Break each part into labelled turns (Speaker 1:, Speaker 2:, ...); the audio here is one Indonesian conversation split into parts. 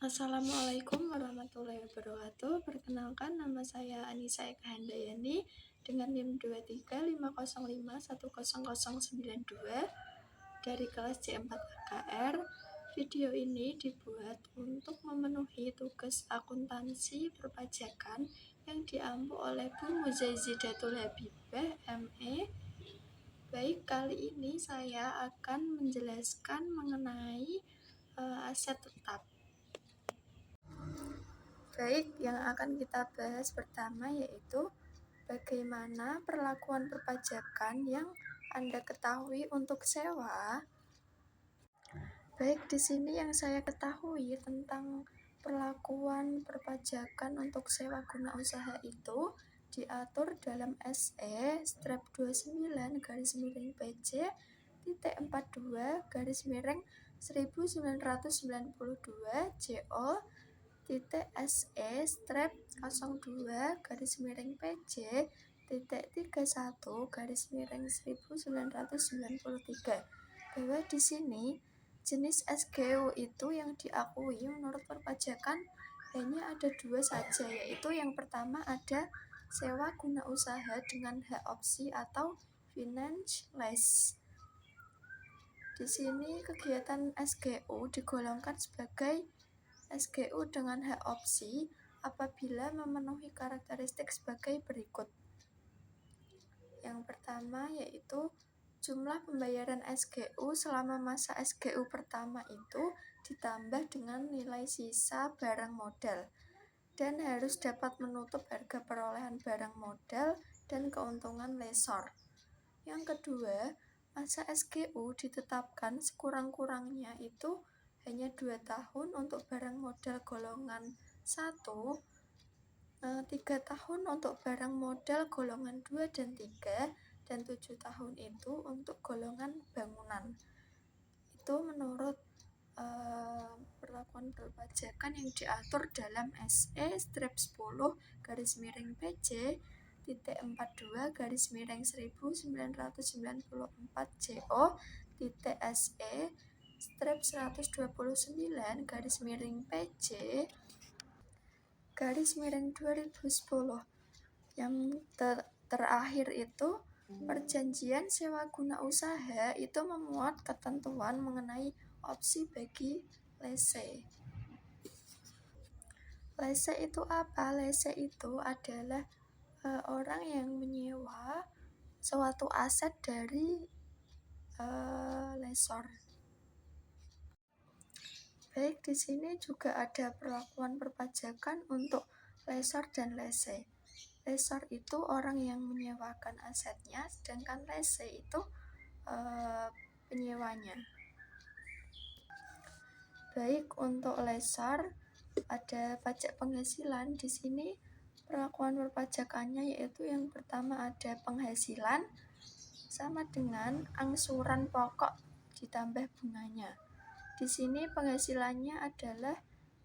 Speaker 1: Assalamualaikum warahmatullahi wabarakatuh. Perkenalkan, nama saya Anissa Eka Handayani dengan NIM 23505100092 dari kelas C4 AKR. Video ini dibuat untuk memenuhi tugas akuntansi perpajakan yang diampu oleh Bu Muzaizidatul Habibah, ME. Baik, kali ini saya akan menjelaskan mengenai aset tetap. Baik, yang akan kita bahas pertama yaitu bagaimana perlakuan perpajakan yang Anda ketahui untuk sewa. Baik, di sini yang saya ketahui tentang perlakuan perpajakan untuk sewa guna usaha itu diatur dalam SE strap 29/PJ titik 42/1992 JO titik SE strap 02/PJ titik 31/1993 bahwa di sini jenis SGU itu yang diakui menurut perpajakan hanya ada dua saja, yaitu yang pertama ada sewa guna usaha dengan hak opsi atau finance lease. Di sini kegiatan SGU digolongkan sebagai SGU dengan hak opsi apabila memenuhi karakteristik sebagai berikut. Yang pertama yaitu jumlah pembayaran SGU selama masa SGU pertama itu ditambah dengan nilai sisa barang modal dan harus dapat menutup harga perolehan barang modal dan keuntungan lessor. Yang kedua, masa SGU ditetapkan sekurang-kurangnya itu hanya 2 tahun untuk barang modal golongan 1, 3 tahun untuk barang modal golongan 2 dan 3, dan 7 tahun itu untuk golongan bangunan. Itu menurut perlakuan perpajakan yang diatur dalam SE strip 10/PJ titik 42/1994 JO titik SE strip 129/PJ /2010. Yang terakhir itu perjanjian sewa guna usaha itu memuat ketentuan mengenai opsi bagi lese. Lese itu apa? Lese itu adalah orang yang menyewa suatu aset dari lessor. Baik, di sini juga ada perlakuan perpajakan untuk lessor dan lese. Lessor itu orang yang menyewakan asetnya, sedangkan lese itu penyewanya. Baik, untuk lessor ada pajak penghasilan. Di sini perlakuan perpajakannya yaitu yang pertama ada penghasilan sama dengan angsuran pokok ditambah bunganya. Di sini penghasilannya adalah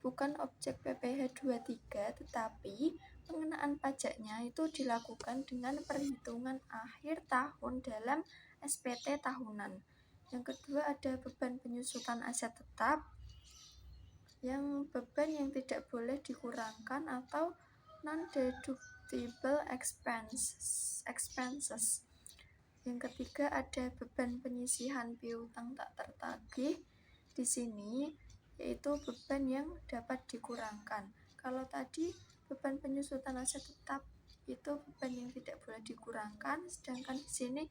Speaker 1: bukan objek PPh 23, tetapi pengenaan pajaknya itu dilakukan dengan perhitungan akhir tahun dalam SPT tahunan. Yang kedua ada beban penyusutan aset tetap, yang beban yang tidak boleh dikurangkan atau non-deductible expenses. Yang ketiga ada beban penyisihan piutang tak tertagih. Di sini yaitu beban yang dapat dikurangkan. Kalau tadi beban penyusutan aset tetap itu beban yang tidak boleh dikurangkan, sedangkan di sini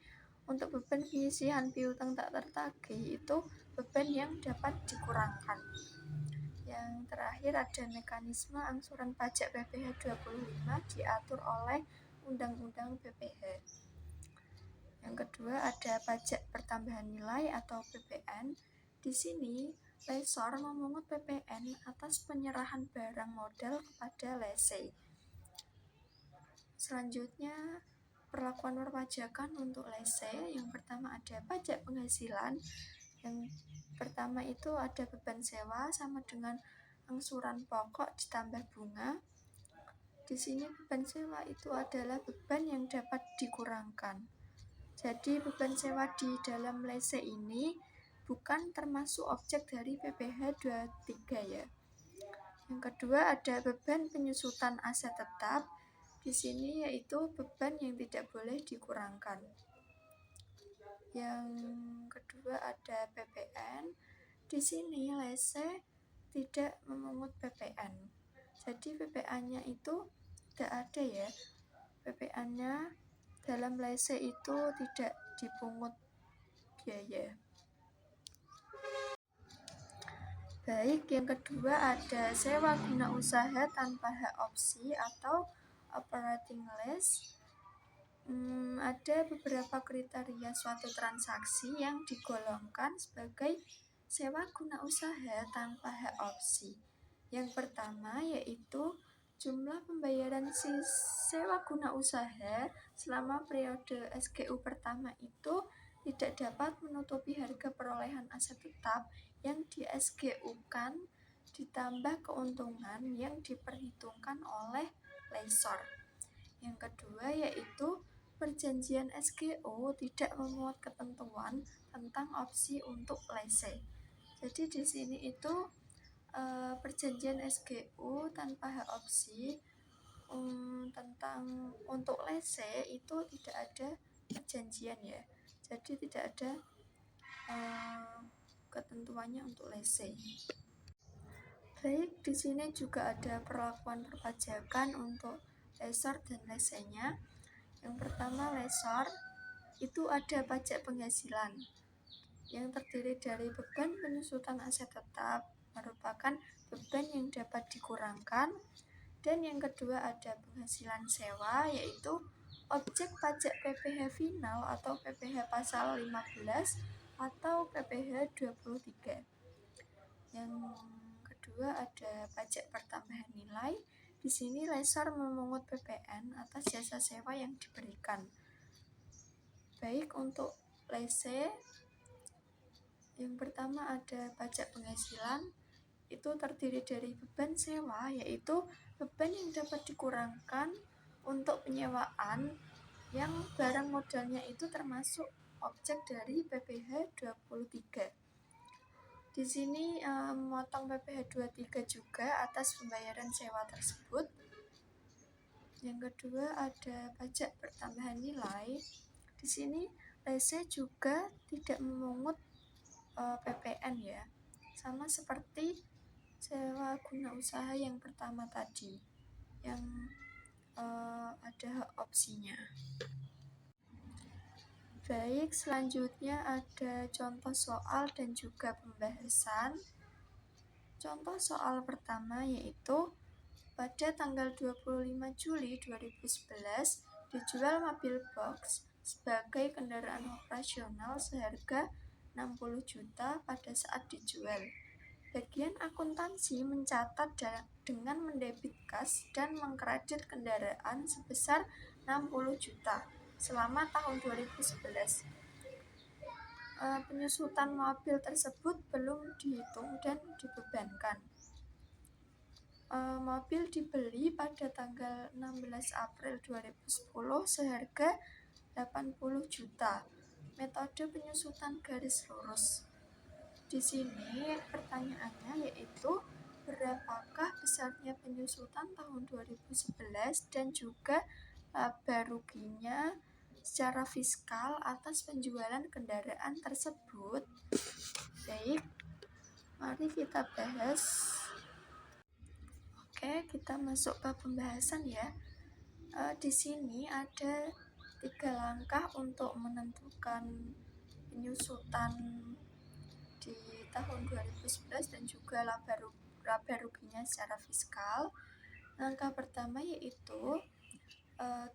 Speaker 1: untuk beban penyisihan piutang tak tertagih itu beban yang dapat dikurangkan. Yang terakhir ada mekanisme angsuran pajak PPh 25 diatur oleh Undang-Undang PPh. Yang kedua ada pajak pertambahan nilai atau PPN. Di sini lessor memungut PPN atas penyerahan barang modal kepada lese. Selanjutnya perlakuan perpajakan untuk lese. Yang pertama ada pajak penghasilan. Yang pertama itu ada beban sewa sama dengan angsuran pokok ditambah bunga. Di sini beban sewa itu adalah beban yang dapat dikurangkan. Jadi beban sewa di dalam lese ini bukan termasuk objek dari PPh 23 ya. Yang kedua ada beban penyusutan aset tetap. Di sini yaitu beban yang tidak boleh dikurangkan. Yang kedua ada PPN. Di sini lese tidak memungut PPN. Jadi PPN-nya itu tidak ada ya. PPN-nya dalam lese itu tidak dipungut biaya. Baik, yang kedua ada sewa guna usaha tanpa hak opsi atau operating lease. Ada beberapa kriteria suatu transaksi yang digolongkan sebagai sewa guna usaha tanpa hak opsi. Yang pertama yaitu jumlah pembayaran sewa guna usaha selama periode SGU pertama itu tidak dapat menutupi harga perolehan aset tetap yang di SGU-kan ditambah keuntungan yang diperhitungkan oleh lessor. Yang kedua yaitu perjanjian SGU tidak memuat ketentuan tentang opsi untuk lese. Jadi di sini itu perjanjian SGU tanpa hak opsi tentang untuk lese itu tidak ada perjanjian ya. Jadi tidak ada ketentuannya untuk lese. Baik, di sini juga ada perlakuan perpajakan untuk lessor dan lesenya. Yang pertama lessor itu ada pajak penghasilan yang terdiri dari beban penyusutan aset tetap merupakan beban yang dapat dikurangkan. Dan yang kedua ada penghasilan sewa yaitu objek pajak PPh final atau PPh pasal 15 atau PPh 23. Yang kedua ada pajak pertambahan nilai. Di sini lessor memungut PPN atas jasa sewa yang diberikan. Baik, untuk lese yang pertama ada pajak penghasilan, itu terdiri dari beban sewa yaitu beban yang dapat dikurangkan untuk penyewaan yang barang modalnya itu termasuk objek dari PPh 23. Di sini memotong PPh 23 juga atas pembayaran sewa tersebut. Yang kedua ada pajak pertambahan nilai. Di sini lese juga tidak memungut PPN ya. Sama seperti sewa guna usaha yang pertama tadi yang ada hak opsinya. Baik, selanjutnya ada contoh soal dan juga pembahasan. Contoh soal pertama yaitu pada tanggal 25 Juli 2011 dijual mobil box sebagai kendaraan operasional seharga 60 juta pada saat dijual. Bagian akuntansi mencatat dengan mendebit kas dan mengkredit kendaraan sebesar 60 juta selama tahun 2011. Penyusutan mobil tersebut belum dihitung dan dibebankan. Mobil dibeli pada tanggal 16 April 2010 seharga 80 juta. Metode penyusutan garis lurus. Di sini pertanyaannya yaitu berapakah besarnya penyusutan tahun 2011 dan juga laba ruginya secara fiskal atas penjualan kendaraan tersebut. Baik, mari kita bahas. Oke, kita masuk ke pembahasan ya. Di sini ada 3 langkah untuk menentukan penyusutan di tahun 2011 dan juga laba ruginya secara fiskal. Langkah pertama yaitu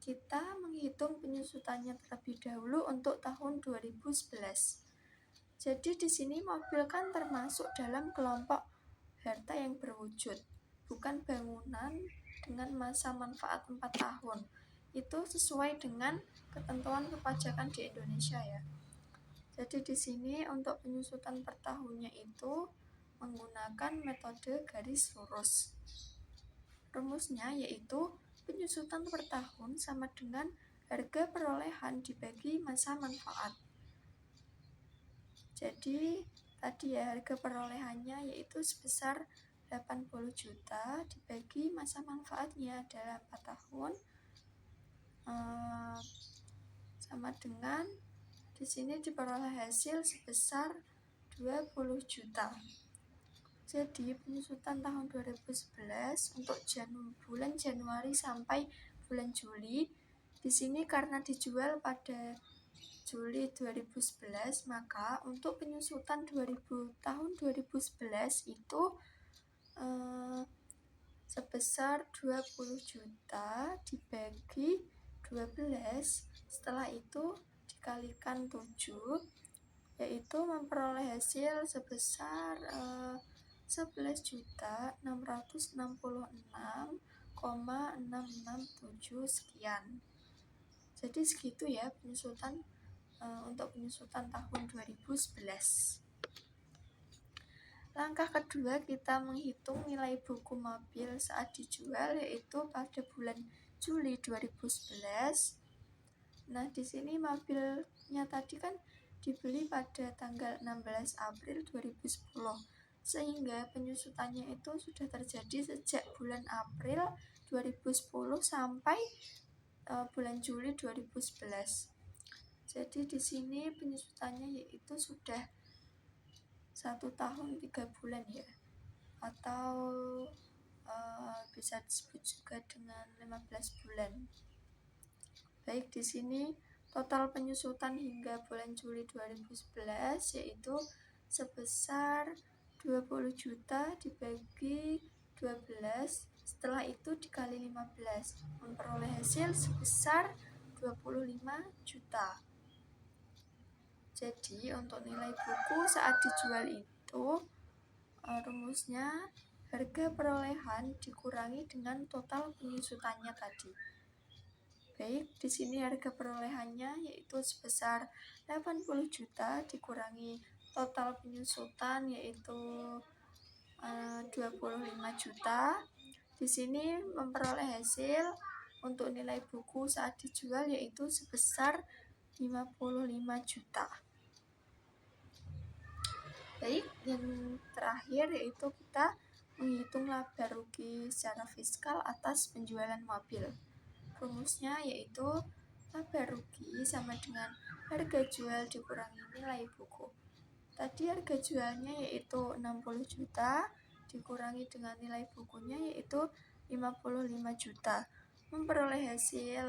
Speaker 1: kita menghitung penyusutannya terlebih dahulu untuk tahun 2011. Jadi di sini mobil kan termasuk dalam kelompok harta yang berwujud, bukan bangunan dengan masa manfaat 4 tahun. Itu sesuai dengan ketentuan perpajakan di Indonesia ya. Jadi di sini untuk penyusutan per tahunnya itu menggunakan metode garis lurus. Rumusnya yaitu penyusutan per tahun sama dengan harga perolehan dibagi masa manfaat. Jadi tadi ya harga perolehannya yaitu sebesar 80 juta dibagi masa manfaatnya adalah 4 tahun, sama dengan di sini diperoleh hasil sebesar 20 juta. Jadi penyusutan tahun 2011 untuk bulan Januari sampai bulan Juli, di sini karena dijual pada Juli 2011, maka untuk penyusutan tahun 2011 itu sebesar 20 juta dibagi 12, setelah itu dikalikan 7, yaitu memperoleh hasil sebesar 11.666,667 sekian. Jadi segitu ya penyusutan untuk penyusutan tahun 2011. Langkah kedua, kita menghitung nilai buku mobil saat dijual, yaitu pada bulan Juli 2011. Nah, di sini mobilnya tadi kan dibeli pada tanggal 16 April 2010, sehingga penyusutannya itu sudah terjadi sejak bulan April 2010 sampai bulan Juli 2011. Jadi di sini penyusutannya yaitu sudah 1 tahun 3 bulan ya, atau bisa disebut juga dengan 15 bulan. Baik, di sini total penyusutan hingga bulan Juli 2011 yaitu sebesar 20 juta dibagi 12, setelah itu dikali 15, memperoleh hasil sebesar 25 juta. Jadi untuk nilai buku saat dijual itu rumusnya harga perolehan dikurangi dengan total penyusutannya tadi. Baik, di sini harga perolehannya yaitu sebesar 80 juta dikurangi total penyusutan yaitu 25 juta. Di sini memperoleh hasil untuk nilai buku saat dijual yaitu sebesar 55 juta. Baik, yang terakhir yaitu kita menghitung laba rugi secara fiskal atas penjualan mobil. Rumusnya yaitu laba rugi sama dengan harga jual dikurangi nilai buku. Tadi harga jualnya yaitu 60 juta dikurangi dengan nilai bukunya yaitu 55 juta. Memperoleh hasil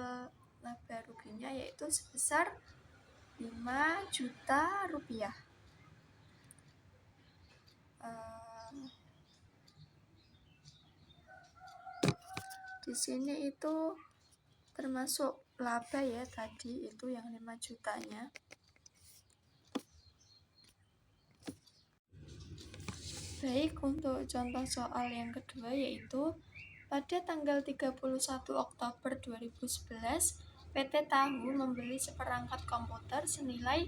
Speaker 1: laba ruginya yaitu sebesar 5 juta rupiah. Di sini itu termasuk laba ya, tadi itu yang 5 jutanya. Baik, untuk contoh soal yang kedua yaitu pada tanggal 31 Oktober 2011 PT Tahu membeli seperangkat komputer senilai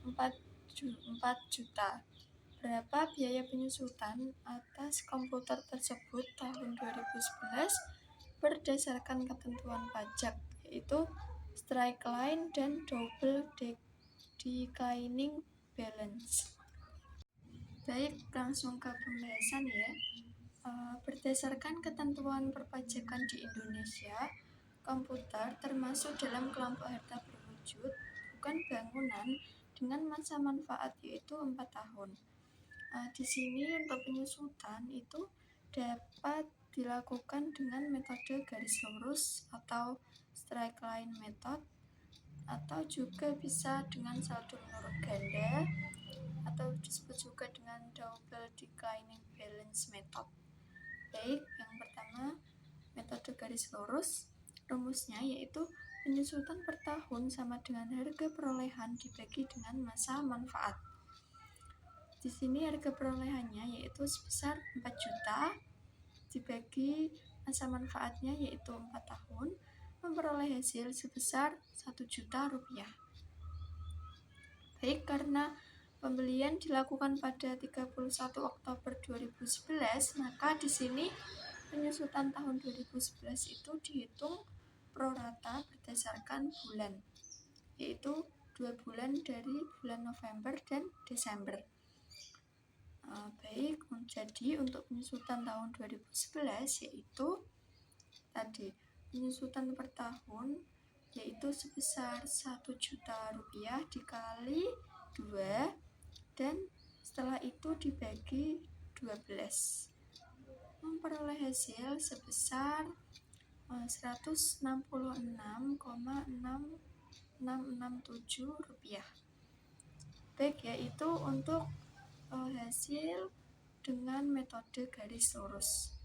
Speaker 1: 4 juta. Berapa biaya penyusutan atas komputer tersebut tahun 2011 berdasarkan ketentuan pajak, yaitu strike line dan double declining balance. Baik, langsung ke pembahasan ya. Berdasarkan ketentuan perpajakan di Indonesia, komputer termasuk dalam kelompok harta berwujud, bukan bangunan, dengan masa manfaat yaitu 4 tahun. Di sini untuk penyusutan itu dapat dilakukan dengan metode garis lurus atau straight line method, atau juga bisa dengan saldo menurut ganda, atau disebut juga dengan double declining balance method. Baik, yang pertama metode garis lurus, rumusnya yaitu penyusutan per tahun sama dengan harga perolehan dibagi dengan masa manfaat. Di sini harga perolehannya yaitu sebesar 4 juta dibagi masa manfaatnya yaitu 4 tahun, memperoleh hasil sebesar 1 juta rupiah. Baik, karena pembelian dilakukan pada 31 Oktober 2011, maka di sini penyusutan tahun 2011 itu dihitung pro rata berdasarkan bulan, yaitu 2 bulan dari bulan November dan Desember. Baik, jadi untuk penyusutan tahun 2011 yaitu tadi penyusutan per tahun yaitu sebesar 1 juta rupiah dikali 2 dan setelah itu dibagi 12 memperoleh hasil sebesar 166,6667 rupiah. Baik, yaitu untuk hasil dengan metode garis lurus.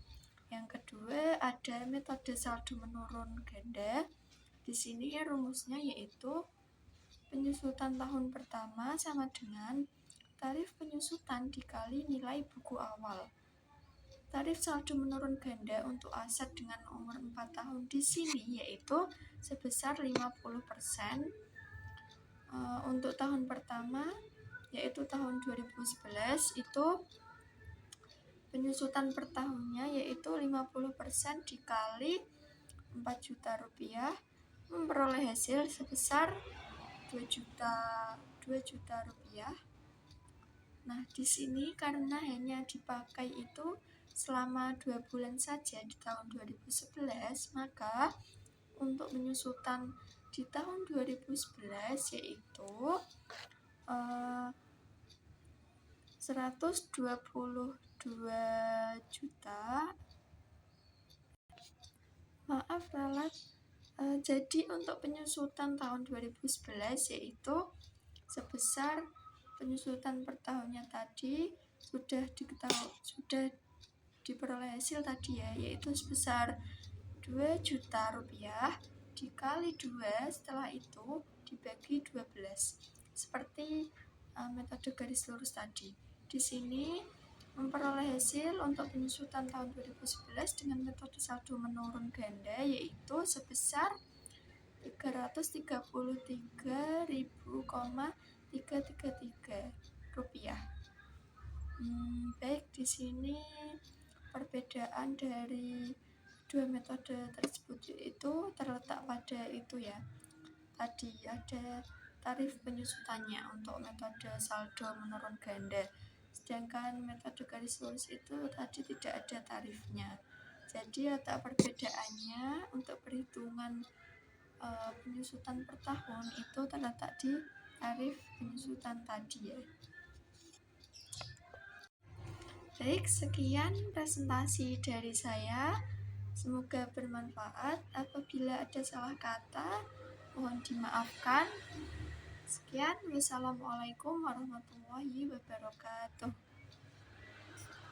Speaker 1: Yang kedua ada metode saldo menurun ganda. Di sini rumusnya yaitu penyusutan tahun pertama sama dengan tarif penyusutan dikali nilai buku awal. Tarif saldo menurun ganda untuk aset dengan umur 4 tahun di sini yaitu sebesar 50%. Untuk tahun pertama yaitu tahun 2011 itu penyusutan per tahunnya yaitu 50% dikali 4 juta rupiah memperoleh hasil sebesar 2 juta rupiah. Nah, di sini karena hanya dipakai itu selama 2 bulan saja di tahun 2011, maka untuk penyusutan di tahun 2011 yaitu 122 juta. Maaf ralat. Jadi untuk penyusutan tahun 2011 yaitu sebesar penyusutan per tahunnya tadi sudah diperoleh hasil tadi ya, yaitu sebesar 2 juta rupiah dikali 2 setelah itu dibagi 12 seperti metode garis lurus tadi. Di sini memperoleh hasil untuk penyusutan tahun 2011 dengan metode saldo menurun ganda yaitu sebesar 333.333 rupiah. Baik, di sini perbedaan dari dua metode tersebut itu terletak pada itu ya. Tadi ada tarif penyusutannya untuk metode saldo menurun ganda. Sedangkan metode garis lurus itu tadi tidak ada tarifnya. Jadi letak perbedaannya untuk perhitungan penyusutan per tahun itu terletak di tarif penyusutan tadi ya. Baik, sekian presentasi dari saya. Semoga bermanfaat. Apabila ada salah kata, mohon dimaafkan. Sekian, wassalamualaikum warahmatullahi wabarakatuh.